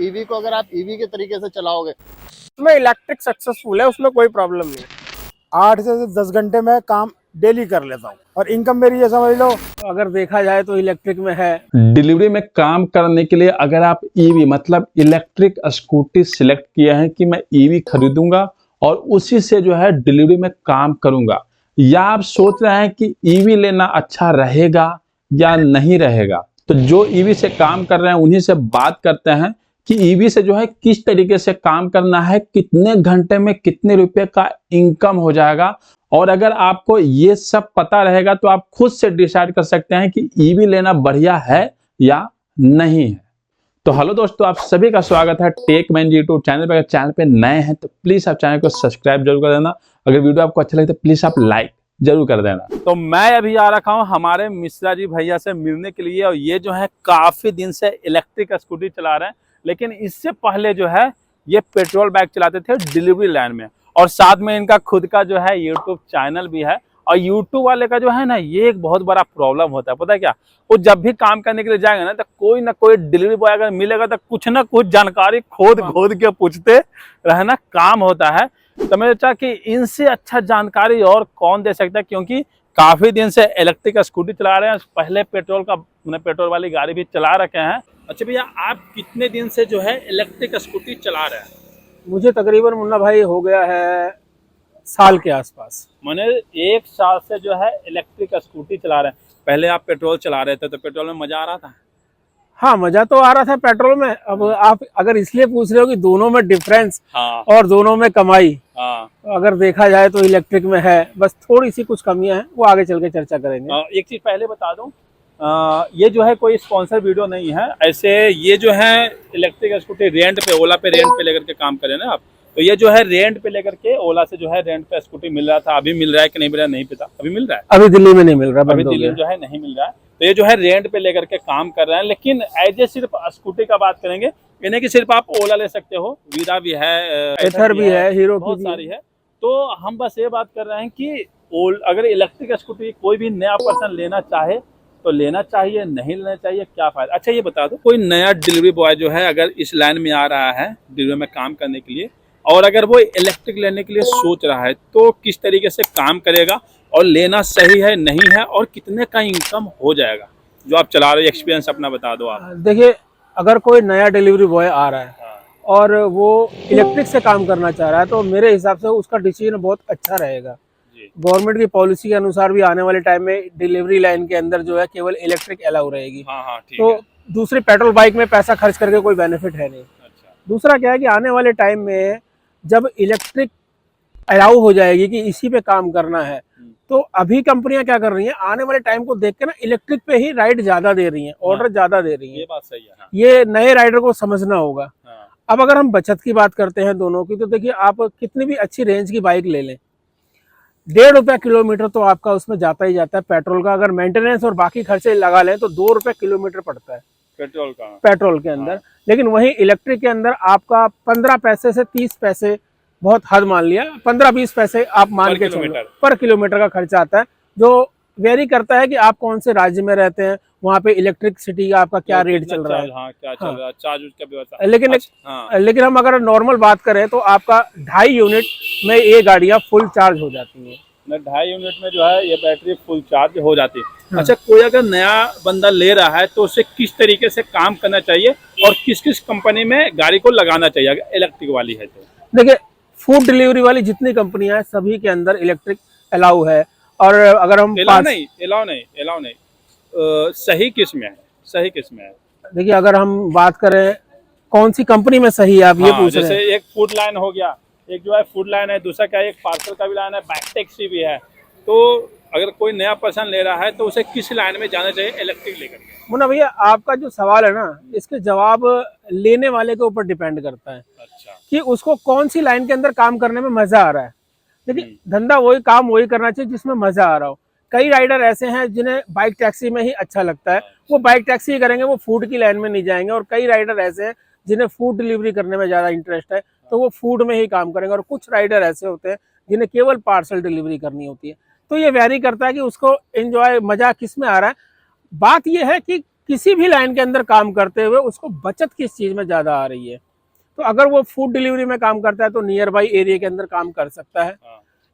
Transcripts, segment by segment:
EV को अगर आप ईवी के तरीके से चलाओगे, उसमें इलेक्ट्रिक सक्सेसफुल है, उसमें कोई प्रॉब्लम नहीं। 8 से 10 घंटे में काम डेली कर लेता हूँ और इनकम मेरी ये समझ लो अगर देखा जाए तो इलेक्ट्रिक में है। डिलीवरी में काम करने के लिए अगर आप ईवी मतलब इलेक्ट्रिक स्कूटी सिलेक्ट किए हैं कि मैं ईवी खरीदूंगा और उसी से जो है डिलीवरी में काम करूंगा, या आप सोच रहे हैं कि ईवी लेना अच्छा रहेगा या नहीं रहेगा, तो जो ईवी से काम कर रहे हैं उन्हीं से बात करते हैं कि ईवी से जो है किस तरीके से काम करना है, कितने घंटे में कितने रुपए का इनकम हो जाएगा। और अगर आपको ये सब पता रहेगा तो आप खुद से डिसाइड कर सकते हैं कि ईवी लेना बढ़िया है या नहीं है। तो हेलो दोस्तों, आप सभी का स्वागत है टेक मैन यूट्यूब चैनल पर। अगर चैनल पे नए हैं तो प्लीज आप चैनल को सब्सक्राइब जरूर कर देना। अगर वीडियो आपको अच्छा लगे तो प्लीज आप लाइक जरूर कर देना। तो मैं अभी आ रखा हूँ हमारे मिश्रा जी भैया से मिलने के लिए, और ये जो है काफी दिन से इलेक्ट्रिक स्कूटी चला रहे हैं, लेकिन इससे पहले जो है ये पेट्रोल बाइक चलाते थे डिलीवरी लाइन में, और साथ में इनका खुद का जो है यूट्यूब चैनल भी है। और यूट्यूब वाले का जो है ना, ये एक बहुत बड़ा प्रॉब्लम होता है, पता है क्या? वो जब भी काम करने के लिए जाएंगे ना, तो कोई ना कोई डिलीवरी बॉय अगर मिलेगा तो कुछ ना कुछ जानकारी खोद के पूछते रहना काम होता है। तो मैं सोचा कि इनसे अच्छा जानकारी और कौन दे सकता है, क्योंकि काफी दिन से इलेक्ट्रिक स्कूटी चला रहे हैं, पहले पेट्रोल वाली गाड़ी भी चला रखे हैं। अच्छा भैया, आप कितने दिन से जो है इलेक्ट्रिक स्कूटी चला रहे हैं? मुझे तकरीबन मुन्ना भाई हो गया है साल के आसपास। मैंने 1 साल से जो है इलेक्ट्रिक स्कूटी चला रहे हैं। पहले आप पेट्रोल चला रहे थे तो पेट्रोल में मजा आ रहा था? हाँ, मजा तो आ रहा था पेट्रोल में। अब आप अगर इसलिए पूछ रहे हो कि दोनों में डिफरेंस हाँ और दोनों में कमाई, हाँ। तो अगर देखा जाए तो इलेक्ट्रिक में है, बस थोड़ी सी कुछ कमियां हैं, वो आगे चल के चर्चा करेंगे। एक चीज पहले बता दूं, ये जो है कोई स्पॉन्सर वीडियो नहीं है। ऐसे ये जो है इलेक्ट्रिक स्कूटी रेंट पे, ओला पे रेंट पे लेकर के काम करें ना आप, तो ये जो है रेंट पे लेकर के ओला से जो है रेंट पे स्कूटी मिल रहा था। अभी मिल रहा है कि नहीं मिल रहा है नहीं पता। अभी मिल रहा है? अभी दिल्ली में नहीं मिल रहा, अभी दिल्ली में जो है नहीं मिल रहा है। तो ये जो है रेंट पे लेकर के काम कर रहे हैं। लेकिन एज ए सिर्फ स्कूटी का बात करेंगे, यानी कि सिर्फ आप ओला ले सकते हो, वीरा भी है, एथर भी है, हीरो बहुत सारी है। तो हम बस ये बात कर रहे हैं कि अगर इलेक्ट्रिक स्कूटी कोई भी नया पर्सन लेना चाहे तो लेना चाहिए, नहीं लेना चाहिए, क्या फायदा? अच्छा ये बता दो, कोई नया डिलीवरी बॉय जो है अगर इस लाइन में आ रहा है डिलीवरी में काम करने के लिए, और अगर वो इलेक्ट्रिक लेने के लिए सोच रहा है, तो किस तरीके से काम करेगा और लेना सही है नहीं है, और कितने का इनकम हो जाएगा? जो आप चला रहे हो, एक्सपीरियंस अपना बता दो आप। देखिए, अगर कोई नया डिलीवरी बॉय आ रहा है और वो इलेक्ट्रिक से काम करना चाह रहा है, तो मेरे हिसाब से उसका डिसीजन बहुत अच्छा रहेगा। गवर्नमेंट की पॉलिसी के अनुसार भी आने वाले टाइम में डिलीवरी लाइन के अंदर जो है केवल इलेक्ट्रिक अलाउ रहेगी। हाँ, ठीक तो है। दूसरी पेट्रोल बाइक में पैसा खर्च करके कोई बेनिफिट है नहीं। अच्छा। दूसरा क्या है कि आने वाले टाइम में जब इलेक्ट्रिक अलाउ हो जाएगी कि इसी पे काम करना है, तो अभी कंपनियां क्या कर रही हैं, आने वाले टाइम को देख के ना इलेक्ट्रिक पे ही राइड ज्यादा दे रही हैं, ऑर्डर ज्यादा दे रही हैं। ये बात सही है। हाँ। ये नए राइडर को समझना होगा। हाँ। अब अगर हम बचत की बात करते हैं दोनों की, तो देखिए, आप कितनी भी अच्छी रेंज की बाइक ले लें, 1.5 रुपया किलोमीटर तो आपका उसमें जाता ही जाता है पेट्रोल का। अगर मेंटेनेंस और बाकी खर्चे लगा लें तो 2 रुपए किलोमीटर पड़ता है पेट्रोल के अंदर। लेकिन वहीं इलेक्ट्रिक के अंदर आपका 15 पैसे से 30 पैसे, बहुत हद मान लिया, 15-20 पैसे आप मान के चलो पर किलोमीटर का खर्चा आता है, जो वेरी करता है कि आप कौन से राज्य में रहते हैं, वहाँ पे इलेक्ट्रिसिटी का आपका क्या रेट चल रहा है। हाँ, क्या चल रहा है, चार्ज उसका व्यवस्था। लेकिन हम अगर नॉर्मल बात करें तो आपका 2.5 यूनिट में ये गाड़ियाँ फुल चार्ज हो जाती हैं। 2.5 यूनिट में जो है ये बैटरी फुल चार्ज हो जाती है। अच्छा, कोई अगर नया बंदा ले रहा है तो उसे किस तरीके से काम करना चाहिए और किस किस कंपनी में गाड़ी को लगाना चाहिए अगर इलेक्ट्रिक वाली है तो? देखिए, फूड डिलीवरी वाली जितनी कंपनियां हैं सभी के अंदर इलेक्ट्रिक अलाउ है। और अगर हम अलाउ नहीं, सही किस्म है। देखिए, अगर हम बात करें कौन सी कंपनी में सही है, आप ये पूछ रहे हैं। जैसे एक फूड लाइन हो गया, एक जो है फूड लाइन है, दूसरा क्या है एक पार्सल का भी लाइन है, बाइक टैक्सी भी है। तो अगर कोई नया पर्सन ले रहा है तो उसे किस लाइन में जाना चाहिए इलेक्ट्रिक लेकर के? मुन्ना भैया, आपका जो सवाल है ना, इसके जवाब लेने वाले के ऊपर डिपेंड करता है। अच्छा। कि उसको कौन सी लाइन के अंदर काम करने में मजा आ रहा है। देखिए, धंधा वही करना चाहिए जिसमें मजा आ रहा हो। कई राइडर ऐसे हैं जिन्हें बाइक टैक्सी में ही अच्छा लगता है, वो बाइक टैक्सी ही करेंगे, वो फूड की लाइन में नहीं जाएंगे। और कई राइडर ऐसे हैं जिन्हें फूड डिलीवरी करने में ज्यादा इंटरेस्ट है, तो वो फूड में ही काम करेंगे। और कुछ राइडर ऐसे होते हैं जिन्हें केवल पार्सल डिलीवरी करनी होती है। तो ये वेरी करता है कि उसको एंजॉय, मजा किस में आ रहा है। बात ये है कि किसी भी लाइन के अंदर काम करते हुए उसको बचत किस चीज़ में ज़्यादा आ रही है। तो अगर वो फूड डिलीवरी में काम करता है तो नियर बाई एरिया के अंदर काम कर सकता है।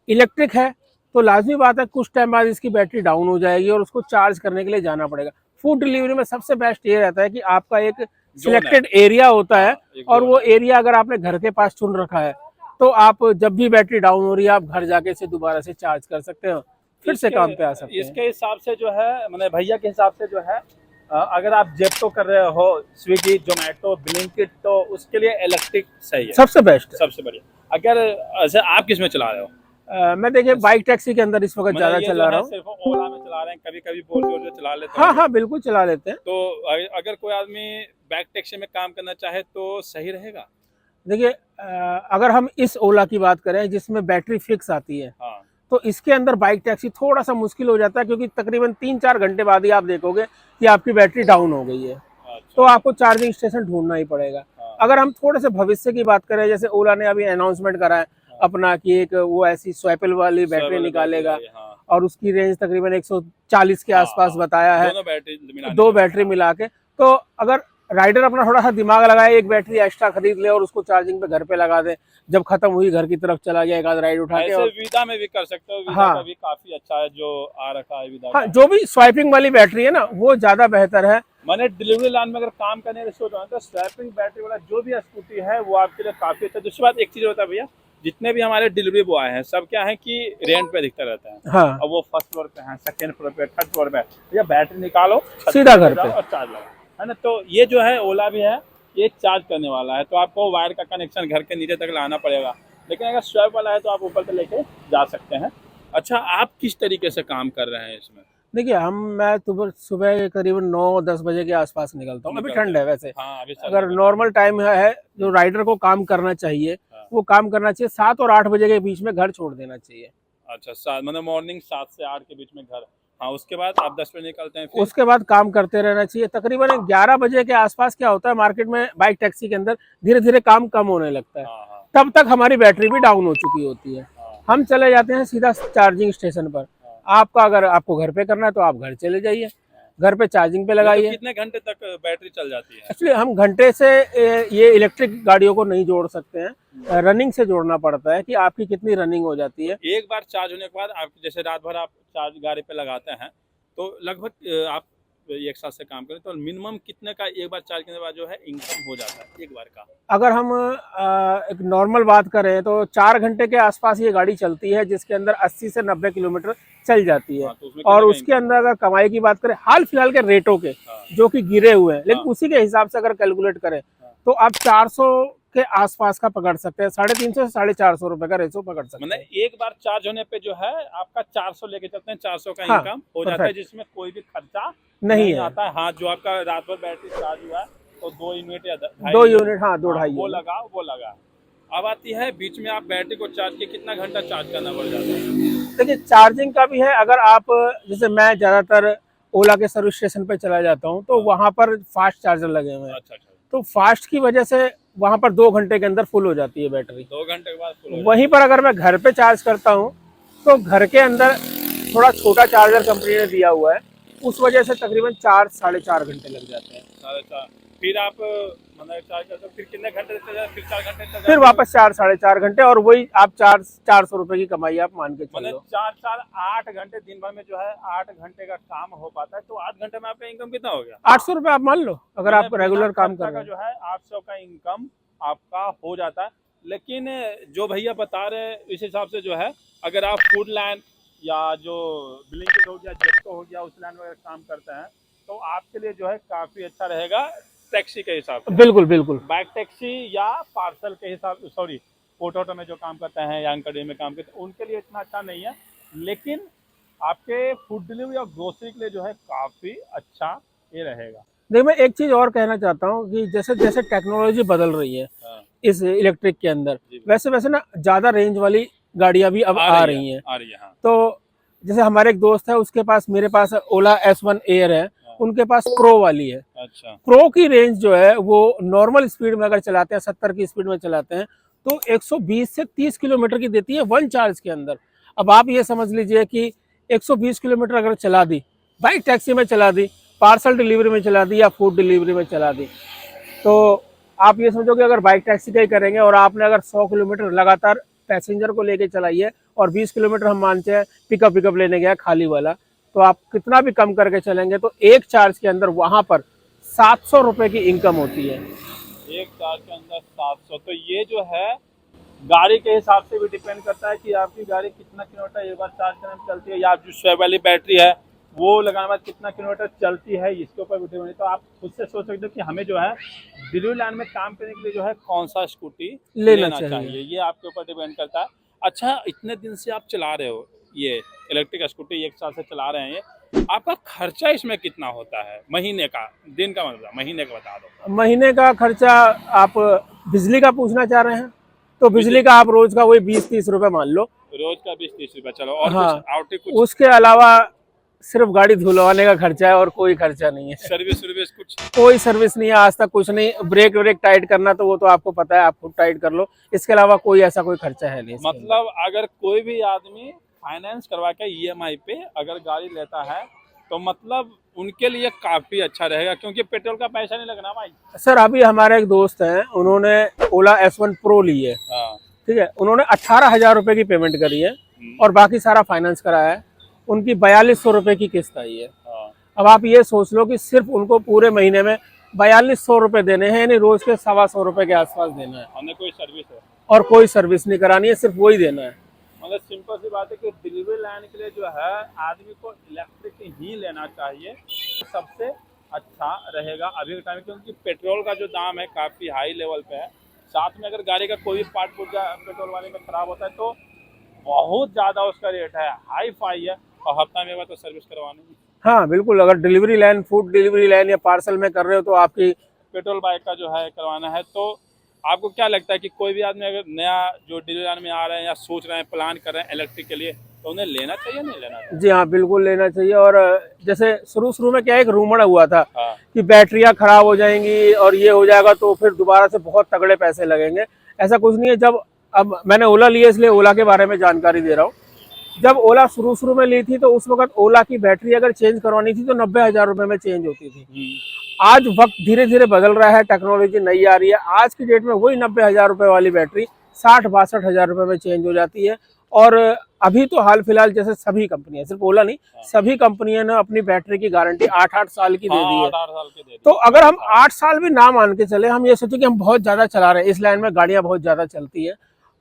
इलेक्ट्रिक है तो लाजमी बात है कुछ टाइम बाद इसकी बैटरी डाउन हो जाएगी और उसको चार्ज करने के लिए जाना पड़ेगा। फूड डिलीवरी में सबसे बेस्ट ये रहता है कि आपका एक सिलेक्टेड एरिया होता है और वो एरिया अगर आपने घर के पास चुन रखा है तो आप जब भी बैटरी डाउन हो रही है आप घर जाके इसे दोबारा से चार्ज कर सकते हो, फिर से काम पे आ सकते हैं। इसके हिसाब से जो है मैंने भैया के हिसाब से जो है अगर आप जेप्टो कर रहे हो, स्विगी, जोमेटो, ब्लिंकिट, तो उसके लिए इलेक्ट्रिक सही है, सबसे बेस्ट, सबसे बढ़िया। अगर ऐसे आप किस में चला रहे हो? मैं देखिए बाइक टैक्सी के अंदर इस वक्त ज्यादा चला रहा हूँ। सिर्फ ओला में चला रहे हैं, कभी कभी बोल चला लेते हैं। हाँ हाँ बिल्कुल चला लेते हैं। तो अगर कोई आदमी बाइक टैक्सी में काम करना चाहे तो सही रहेगा? देखिए अगर हम इस ओला की बात करें जिसमें बैटरी फिक्स आती है, हाँ। तो इसके अंदर बाइक टैक्सी थोड़ा सा मुश्किल हो जाता है क्योंकि तकरीबन 3-4 घंटे बाद ही आप देखोगे कि आपकी बैटरी डाउन हो गई है। अच्छा। तो आपको चार्जिंग स्टेशन ढूंढना ही पड़ेगा। हाँ। अगर हम थोड़े से भविष्य की बात करें, जैसे ओला ने अभी अनाउंसमेंट करा है अपना कि एक वो ऐसी स्वैपल वाली बैटरी निकालेगा, हाँ। और उसकी रेंज तकरीबन 140 के आसपास बताया है, दो बैटरी मिला के। तो अगर राइडर अपना थोड़ा सा दिमाग लगाए, एक बैटरी एक्स्ट्रा खरीद ले और उसको चार्जिंग पे घर पे लगा दे, जब खत्म हुई घर की तरफ चला गया, एक आध राइड उठा के। और विदा में भी कर सकते हो, विदा हाँ, का भी काफी अच्छा है जो आ रखा है विदा। हाँ, जो भी स्वाइपिंग वाली बैटरी है ना वो ज्यादा बेहतर है। मैंने डिलीवरी लाइन में अगर काम करने की सोच रहा हूँ तो स्वैपिंग बैटरी वाला जो भी स्कूटी है वो आपके लिए काफी अच्छा। दूसरी बात एक चीज होता है भैया, जितने भी हमारे डिलीवरी बॉय हैं सब क्या है कि रेंट पे अधिकतर रहते हैं। हाँ, और वो फर्स्ट फ्लोर पे हैं, सेकंड फ्लोर पे, थर्ड फ्लोर पे, भैया बैटरी निकालो सीधा घर पे और चार्ज लगाओ, है ना। तो ये जो है ओला भी है, ये चार्ज करने वाला है, तो आपको वायर का कनेक्शन घर के नीचे तक लाना पड़ेगा। लेकिन अगर स्वैप वाला है तो आप ऊपर तक लेके जा सकते हैं। अच्छा, आप किस तरीके से काम कर रहे हैं इसमें? देखिए मैं सुबह करीबन 9-10 बजे के आसपास निकलता हूँ। अभी ठंड है वैसे। हाँ, अभी अगर नॉर्मल टाइम है जो राइडर को काम करना चाहिए, वो काम करना चाहिए 7 और 8 बजे के बीच में घर छोड़ देना चाहिए। अच्छा, मतलब मॉर्निंग 7 से 8 के बीच में घर। हाँ, उसके बाद आप 10 बजे निकलते हैं फिर? उसके बाद काम करते रहना चाहिए। तकरीबन 11 बजे के आसपास क्या होता है मार्केट में बाइक टैक्सी के अंदर धीरे धीरे काम कम होने लगता है। हाँ, हाँ। तब तक हमारी बैटरी भी डाउन हो चुकी होती है। हम चले जाते हैं सीधा चार्जिंग स्टेशन पर। आपका अगर आपको घर पे करना है तो आप घर चले जाइए, घर पे चार्जिंग पे लगाइए। तो कितने घंटे तक बैटरी चल जाती है? एक्चुअली हम घंटे से ये इलेक्ट्रिक गाड़ियों को नहीं जोड़ सकते हैं, रनिंग से जोड़ना पड़ता है कि आपकी कितनी रनिंग हो जाती है। एक बार चार्ज होने के बाद आप जैसे रात भर आप चार्ज गाड़ी पे लगाते हैं तो लगभग आप एक साथ से काम करें तो मिनिमम कितने का एक बार चार्ज करने के बाद जो है इनकम हो जाता है एक बार का? अगर हम एक नॉर्मल बात करें तो 4 घंटे के आसपास ये गाड़ी चलती है जिसके अंदर 80 से 90 किलोमीटर चल जाती है। हाँ, तो और उसके अंदर अगर कमाई की बात करें हाल फिलहाल के रेटों के, जो कि गिरे हुए हैं, लेकिन उसी के हिसाब से अगर कैलकुलेट करें तो आप 400 के आसपास का पकड़ सकते हैं, 350 से 450 रुपए का रेशो पकड़ सकते हैं। मतलब एक बार चार्ज होने पे जो है आपका 400 लेके चलते हैं, 400 का हाँ, इनकम हो जाता है, जिसमें कोई भी खर्चा नहीं आता है। हाँ, जो आपका रात भर बैटरी चार्ज हुआ है तो 2 यूनिट या 2 यूनिट, हाँ 2-2.5 वो लगा। अब आती है बीच में आप बैटरी को चार्ज के कितना घंटा चार्ज करना पड़ जाता है? देखिए चार्जिंग का भी है। अगर आप जैसे मैं ज्यादातर ओला के सर्विस स्टेशन पे चला जाता हूँ तो वहां पर फास्ट चार्जर लगे हुए हैं। अच्छा, तो फास्ट की वजह से वहां पर 2 घंटे के अंदर फुल हो जाती है बैटरी। 2 घंटे के बाद फुल। वहीं पर अगर मैं घर पे चार्ज करता हूँ तो घर के अंदर थोड़ा छोटा चार्जर कंपनी ने दिया हुआ है, उस वजह से तकरीबन 4-4.5 घंटे लग जाते हैं। 4.5 फिर आप मतलब चार्ज करते हो, फिर कितने घंटे चलता है? फिर 4 घंटे फिर वापस 4-4.5 घंटे, और वही आप 400 रुपए की कमाई आप मान के चलो। मतलब 4-8 घंटे दिन भर में जो है 8 घंटे का काम हो पाता है, तो 8 घंटे में आपका इनकम कितना हो गया? 800 रुपए आप मान लो अगर आप रेगुलर काम कर रहे हैं। जो है 800 का इनकम आपका हो जाता है। लेकिन जो भैया बता रहे हैं इस हिसाब से जो है अगर आप फूड लाइन या जो ब्लिंकिट हो गया, जेप्टो हो गया, उस लाइन में अगर काम करते हैं तो आपके लिए जो है काफी अच्छा रहेगा टैक्सी के हिसाब से। बिल्कुल बिल्कुल। बाइक टैक्सी या पार्सल के हिसाब, सॉरी ऑटो में जो काम करते हैं या अंकड़ी में काम करते हैं उनके लिए इतना अच्छा नहीं है, लेकिन आपके फूड डिलीवरी और ग्रोसरी के लिए जो है काफी अच्छा ये रहेगा। देखिए मैं एक चीज और कहना चाहता हूँ कि जैसे जैसे टेक्नोलॉजी बदल रही है इस इलेक्ट्रिक के अंदर, वैसे वैसे ना ज्यादा रेंज वाली गाड़ियां भी अब आ रही हैं। हाँ। तो जैसे हमारे एक दोस्त है, उसके पास, मेरे पास ओला S1 एयर है, उनके पास प्रो वाली है। अच्छा। प्रो की रेंज जो है वो नॉर्मल स्पीड में अगर चलाते हैं, 70 की स्पीड में चलाते हैं तो 120 से 30 किलोमीटर की देती है 1 चार्ज के अंदर। अब आप ये समझ लीजिए कि 120 किलोमीटर अगर चला दी, बाइक टैक्सी में चला दी, पार्सल डिलीवरी में चला दी या फूड डिलीवरी में चला दी। तो आप ये समझो कि अगर बाइक टैक्सी का ही करेंगे और आपने अगर 100 किलोमीटर लगातार पैसेंजर को लेके चलाई है और 20 किलोमीटर हम मानते हैं पिकअप लेने गया खाली वाला, तो आप कितना भी कम करके चलेंगे तो एक चार्ज के अंदर वहाँ पर 700 रुपये की इनकम होती है। एक चार्ज के अंदर 700। तो ये जो है गाड़ी के हिसाब से भी डिपेंड करता है कि आपकी गाड़ी कितना किलोमीटर एक बार चार्ज करने में चलती है, या जो स्वयं वाली बैटरी है वो लगाने के बाद कितना किलोमीटर चलती है, इसके ऊपर भी डिपेंड। तो आप खुद से सोच सकते हो कि हमें जो है डिलीवरी लाइन में काम करने के लिए जो है कौन सा स्कूटी लेना चाहिए, ये आपके ऊपर डिपेंड करता है। अच्छा, इतने दिन से आप चला रहे हो ये इलेक्ट्रिक स्कूटी, 1 साल से चला रहे हैं, ये आपका खर्चा इसमें कितना होता है महीने का, दिन का मतलब महीने का बता दो। महीने का खर्चा आप बिजली का पूछना चाह रहे हैं तो बिजली का आप रोज का वही 20-30 रुपए मान लो, रोज का 20-30 रुपए। चलो, और हाँ, कुछ आउटिंग कुछ? उसके अलावा सिर्फ गाड़ी धुलवाने का खर्चा है और कोई खर्चा नहीं है। सर्विस कुछ? कोई सर्विस नहीं है आज तक, कुछ नहीं। ब्रेक टाइट करना तो वो तो आपको पता है, आप खुद टाइट कर लो, इसके अलावा कोई ऐसा कोई खर्चा है नहीं। मतलब अगर कोई भी आदमी फाइनेंस करवा के EMI पे अगर गाड़ी लेता है तो मतलब उनके लिए काफी अच्छा रहेगा, क्योंकि पेट्रोल का पैसा नहीं लगना भाई। सर अभी हमारे एक दोस्त हैं, उन्होंने ओला S1 Pro ली है, ठीक है, उन्होंने 18,000 रुपए की पेमेंट करी है और बाकी सारा फाइनेंस कराया है, उनकी 4200 रुपए की किस्त आई है। अब आप ये सोच लो कि सिर्फ उनको पूरे महीने में 4200 रुपए देने हैं, यानी रोज के 125 रुपए के आसपास देना है, हमने कोई सर्विस है और कोई सर्विस नहीं करानी है, सिर्फ वही देना है। मतलब सिंपल सी बात है कि डिलीवरी लाइन के लिए जो है आदमी को इलेक्ट्रिक ही लेना चाहिए, सबसे अच्छा रहेगा अभी के टाइम में, क्योंकि पेट्रोल का जो दाम है काफ़ी हाई लेवल पे है। साथ में अगर गाड़ी का कोई भी पार्ट पुर्जा पेट्रोल वाले में ख़राब होता है तो बहुत ज़्यादा उसका रेट है, हाई फाई है, और हफ्ता में एक बार तो सर्विस करवानी। हाँ बिल्कुल, अगर delivery line, food delivery line या पार्सल में कर रहे हो तो आपकी पेट्रोल बाइक का जो है करवाना है। तो आपको क्या लगता है कि कोई भी आदमी अगर नया जो डिलीवरी लाइन में आ रहे हैं या सोच रहे हैं, प्लान कर रहे हैं इलेक्ट्रिक के लिए, तो उन्हें लेना चाहिए नहीं लेना चाहिए? जी हाँ, बिल्कुल लेना चाहिए। और जैसे शुरू में क्या एक रूमर हुआ था हाँ। कि बैटरियां खराब हो जाएंगी और ये हो जाएगा तो फिर दोबारा से बहुत तगड़े पैसे लगेंगे, ऐसा कुछ नहीं है। जब अब मैंने ओला ली है इसलिए ओला के बारे में जानकारी दे रहा हूँ। जब ओला शुरू में ली थी तो उस वक्त ओला की बैटरी अगर चेंज करवानी थी तो 90,000 रुपए में चेंज होती थी। आज वक्त धीरे धीरे बदल रहा है, टेक्नोलॉजी नई आ रही है, आज की डेट में वही 90,000 रुपए वाली बैटरी 60-62 रुपए में चेंज हो जाती है। और अभी तो हाल फिलहाल जैसे सभी कंपनियां, सिर्फ ओला नहीं, सभी कंपनियों ने अपनी बैटरी की गारंटी 8-8 साल की दे दी है। 8 साल की दे दी। तो अगर हम 8 साल भी ना मान के चले, हम ये सोचे कि हम बहुत ज्यादा चला रहे हैं, इस लाइन में गाड़ियां बहुत ज्यादा चलती है,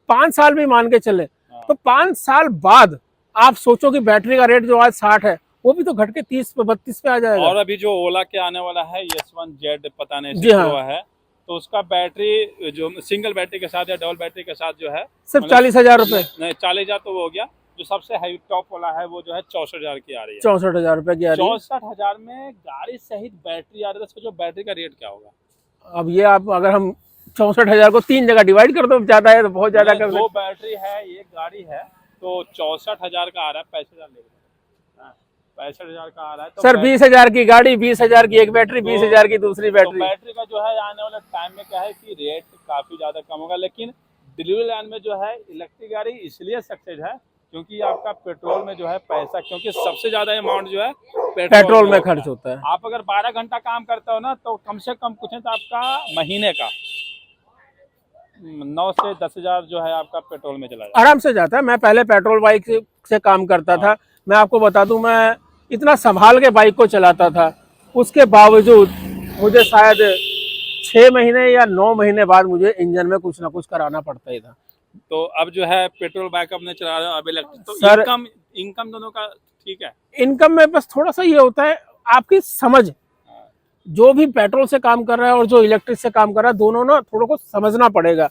5 साल भी मान के चले तो 5 साल बाद आप सोचो कि बैटरी का रेट जो आज 60 है वो भी तो घट के 30-32 पे आ जाएगा। और अभी जो ओला के आने वाला है S1Z पता नहीं जी हाँ, है, तो उसका बैटरी जो सिंगल बैटरी के साथ या डबल बैटरी के साथ जो है सिर्फ 40,000 रुपए, नहीं 40,000 तो वो हो गया। जो सबसे हाई टॉप वाला है वो जो है 64,000 की आ रही है। 64,000 रुपए की आ रही है। 64,000 में गाड़ी सहित बैटरी आ रही है, तो जो बैटरी का रेट क्या होगा? अब ये आप अगर हम 64,000 को 3 जगह डिवाइड कर दो, ज्यादा है तो बहुत ज्यादा कर दो बैटरी है, एक गाड़ी है, तो 64,000 का आ रहा है, 65,000 ले 65,000 का आ रहा है। तो सर 20,000 की गाड़ी, 20,000 की एक बैटरी, 20,000 की दूसरी बैटरी। तो बैटरी का जो है आने वाले टाइम में क्या है कि रेट काफी ज्यादा कम होगा, लेकिन डिलीवरी लाइन में जो है इलेक्ट्रिक गाड़ी इसलिए सक्सेस है क्योंकि आपका पेट्रोल में जो है पैसा, क्योंकि सबसे ज्यादा अमाउंट जो है पेट्रोल में खर्च होता है। आप अगर 12 घंटा काम करते हो ना तो कम से कम कुछ है तो आपका महीने का 9 से 10,000 जो है आपका पेट्रोल में चला जाता है, आराम से जाता है। मैं पहले पेट्रोल बाइक से काम करता था, मैं आपको बता दूं, मैं इतना संभाल के बाइक को चलाता था, उसके बावजूद मुझे शायद 6 महीने या 9 महीने बाद मुझे इंजन में कुछ ना कुछ कराना पड़ता ही था। तो अब जो है पेट्रोल बैकअप ने चला रहा है, अब इलेक्ट्रिक, तो सर, इनकम दोनों का ठीक है। इनकम में बस थोड़ा सा ये होता है आपकी समझ, जो भी पेट्रोल से काम कर रहा है और जो इलेक्ट्रिक से काम कर रहा है, दोनों ना थोड़ा को समझना पड़ेगा।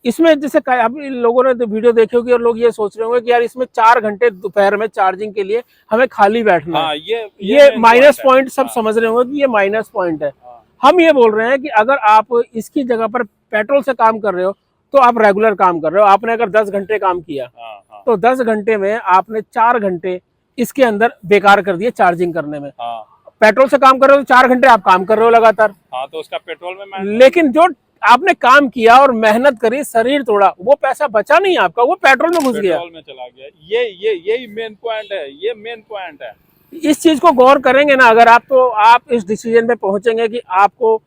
इसमें जैसे आप लोगों ने तो वीडियो देखी होगी और लोग ये सोच रहे होंगे कि यार इसमें 4 घंटे दोपहर में चार्जिंग के लिए हमें खाली बैठना है। ये माइनस पॉइंट सब समझ रहे होंगे कि ये माइनस पॉइंट है। हम ये बोल रहे हैं कि अगर आप इसकी जगह पर पेट्रोल से काम कर रहे हो तो आप रेगुलर काम कर रहे हो। आपने अगर 10 घंटे काम किया तो 10 घंटे में आपने 4 घंटे इसके अंदर बेकार कर दिए चार्जिंग करने में। पेट्रोल से काम कर रहे हो तो 4 घंटे आप काम कर रहे हो लगातार, तो उसका पेट्रोल में लेकिन जो आपने काम किया और मेहनत करी, शरीर तोड़ा, वो पैसा बचा नहीं आपका, वो पेट्रोल में घुस गया, पेट्रोल में चला गया। यही मेन पॉइंट है, ये मेन पॉइंट है। इस चीज को गौर करेंगे ना अगर आप, तो आप इस डिसीजन पे पहुंचेंगे कि आपको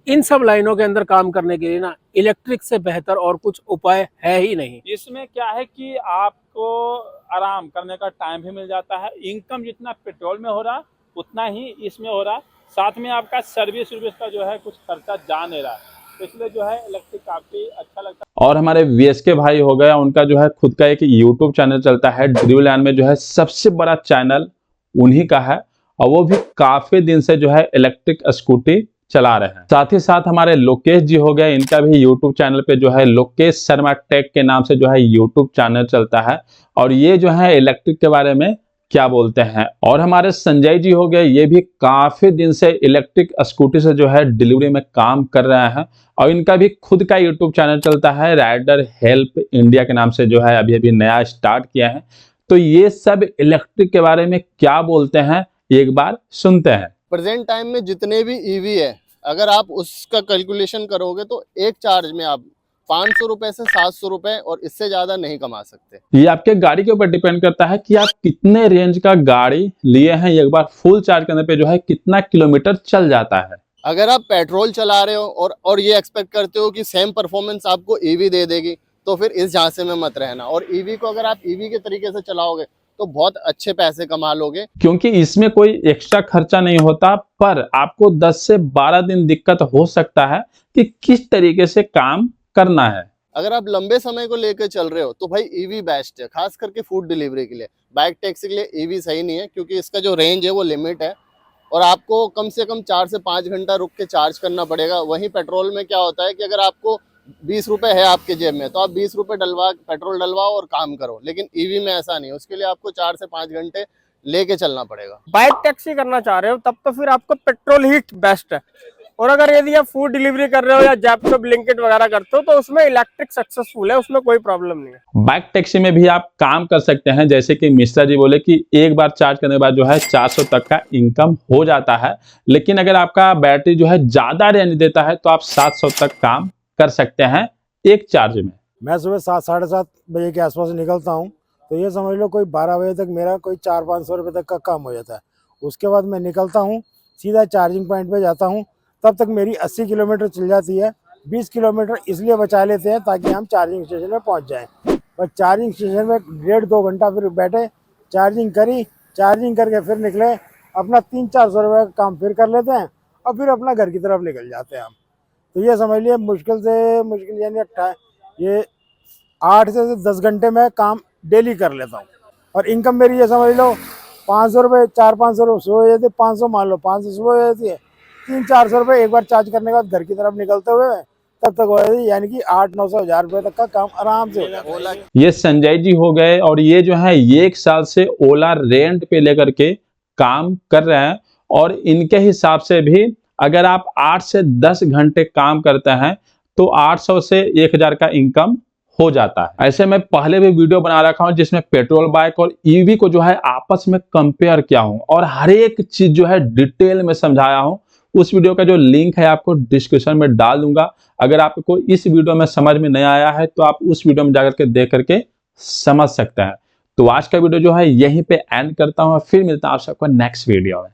इन सब लाइनों के अंदर काम करने के लिए ना इलेक्ट्रिक से बेहतर और कुछ उपाय है ही नहीं। इसमें क्या है कि आपको आराम करने का टाइम भी मिल जाता है, इनकम जितना पेट्रोल में हो रहा उतना ही इसमें हो रहा, साथ में आपका सर्विस का जो है कुछ खर्चा जा नहीं रहा, तो इसलिए जो है इलेक्ट्रिक काफी अच्छा लगता है। और हमारे वीएसके भाई हो गया, उनका जो है खुद का एक यूट्यूब चैनल चलता है, डिलीवरी लैंड में जो है सबसे बड़ा चैनल उन्हीं का है, और वो भी काफी दिन से जो है इलेक्ट्रिक स्कूटी चला रहे हैं। साथ ही साथ हमारे लोकेश जी हो गए, इनका भी यूट्यूब चैनल पे जो है लोकेश शर्मा टेक के नाम से जो है यूट्यूब चैनल चलता है, और ये जो है इलेक्ट्रिक के बारे में क्या बोलते हैं। और हमारे संजय जी हो गए, ये भी काफी दिन से इलेक्ट्रिक स्कूटी से जो है डिलीवरी में काम कर रहे हैं, और इनका भी खुद का यूट्यूब चैनल चलता है, राइडर हेल्प इंडिया के नाम से जो है अभी नया स्टार्ट किया है। तो ये सब इलेक्ट्रिक के बारे में क्या बोलते हैं एक बार सुनते हैं। प्रेजेंट टाइम में जितने भी ईवी है, अगर आप उसका कैलकुलेशन करोगे तो एक चार्ज में आप 500 रुपए से 700 रुपए और इससे ज्यादा नहीं कमा सकते। ये आपके गाड़ी के ऊपर डिपेंड करता है कि आप कितने रेंज का गाड़ी लिए हैं, एक बार फुल चार्ज करने पे जो है कितना किलोमीटर चल जाता है। अगर आप पेट्रोल चला रहे हो और ये एक्सपेक्ट करते हो कि सेम परफॉर्मेंस आपको ईवी दे देगी, तो फिर इस झांसे में मत रहना। और ईवी को अगर आप ईवी के तरीके से चलाओगे तो बहुत अच्छे पैसे कमा लोगे, क्योंकि इसमें कोई एक्स्ट्रा खर्चा नहीं होता, पर आपको 10 से 12 दिन दिक्कत हो सकता है कि किस तरीके से काम करना है। अगर आप लंबे समय को लेकर चल रहे हो तो भाई ईवी बेस्ट है, खास करके फूड डिलीवरी के लिए। बाइक टैक्सी के लिए ईवी सही नहीं है, क्योंकि इसका जो रेंज है वो लिमिट है, और आपको कम से कम 4 से 5 घंटा रुक के चार्ज करना पड़ेगा। वहीं पेट्रोल में क्या होता है कि अगर आपको 20 रुपए है आपके जेब में, तो आप 20 रुपए पेट्रोल डलवाओ और काम करो। लेकिन ईवी में ऐसा नहीं, उसके लिए आपको 4 से 5 घंटे लेके चलना पड़ेगा। बाइक टैक्सी करना चाह रहे हो तब तो फिर आपको पेट्रोल ही बेस्ट है, और अगर यदि आप फूड डिलीवरी कर रहे हो या जैप्टो ब्लिंकिट वगैरह करते हो तो उसमें इलेक्ट्रिक सक्सेसफुल है, उसमें कोई प्रॉब्लम नहीं है। बाइक टैक्सी में भी आप काम कर सकते हैं, जैसे कि मिश्रा जी बोले कि एक बार चार्ज करने के बाद जो है 400 तक का इनकम हो जाता है। लेकिन अगर आपका बैटरी जो है ज्यादा रेंज देता है तो आप 700 तक काम कर सकते हैं एक चार्ज में। मैं सुबह 7 साढ़े 7 बजे के आसपास निकलता हूँ, तो ये समझ लो कोई 12 बजे तक मेरा कोई 400-500 रुपये तक का काम हो जाता है। उसके बाद मैं निकलता हूँ, सीधा चार्जिंग पॉइंट पे जाता हूँ, तब तक मेरी 80 किलोमीटर चल जाती है। 20 किलोमीटर इसलिए बचा लेते हैं ताकि हम चार्जिंग स्टेशन में पहुँच जाएँ। और चार्जिंग स्टेशन में 1.5-2 घंटा फिर बैठे, चार्जिंग करी, चार्जिंग करके फिर निकले, अपना 300-400 रुपये का काम फिर कर लेते हैं, और फिर अपना घर की तरफ निकल जाते हैं हम। तो ये समझ लिए मुश्किल से मुश्किल यानी ये 8 से 10 घंटे में काम डेली कर लेता हूँ, और इनकम मेरी ये समझ लो 500 रुपये, 400-500 रुपये सुबह हो जाती है, 500 मान लो, 500 सुबह हो जाती है, 300-400 रुपये एक बार चार्ज करने के बाद घर की तरफ निकलते हुए तब तक हो जाती है, यानी कि 800-900-1000 रुपये तक का काम आराम से हो जाता है। ये संजय जी हो गए, और ये जो है ये 1 साल से ओला रेंट पे लेकर के काम कर रहे हैं, और इनके हिसाब से भी अगर आप 8 से 10 घंटे काम करते हैं तो 800 से 1000 का इनकम हो जाता है। ऐसे में पहले भी वीडियो बना रखा हूं जिसमें पेट्रोल बाइक और ईवी को जो है आपस में कंपेयर किया हूं, और हर एक चीज जो है डिटेल में समझाया हूं। उस वीडियो का जो लिंक है आपको डिस्क्रिप्शन में डाल दूंगा। अगर आपको इस वीडियो में समझ में नहीं आया है तो आप उस वीडियो में जाकर के देख करके समझ सकते हैं। तो आज का वीडियो जो है यहीं पे एंड करता हूं, फिर मिलता हूं आप सबको नेक्स्ट वीडियो में।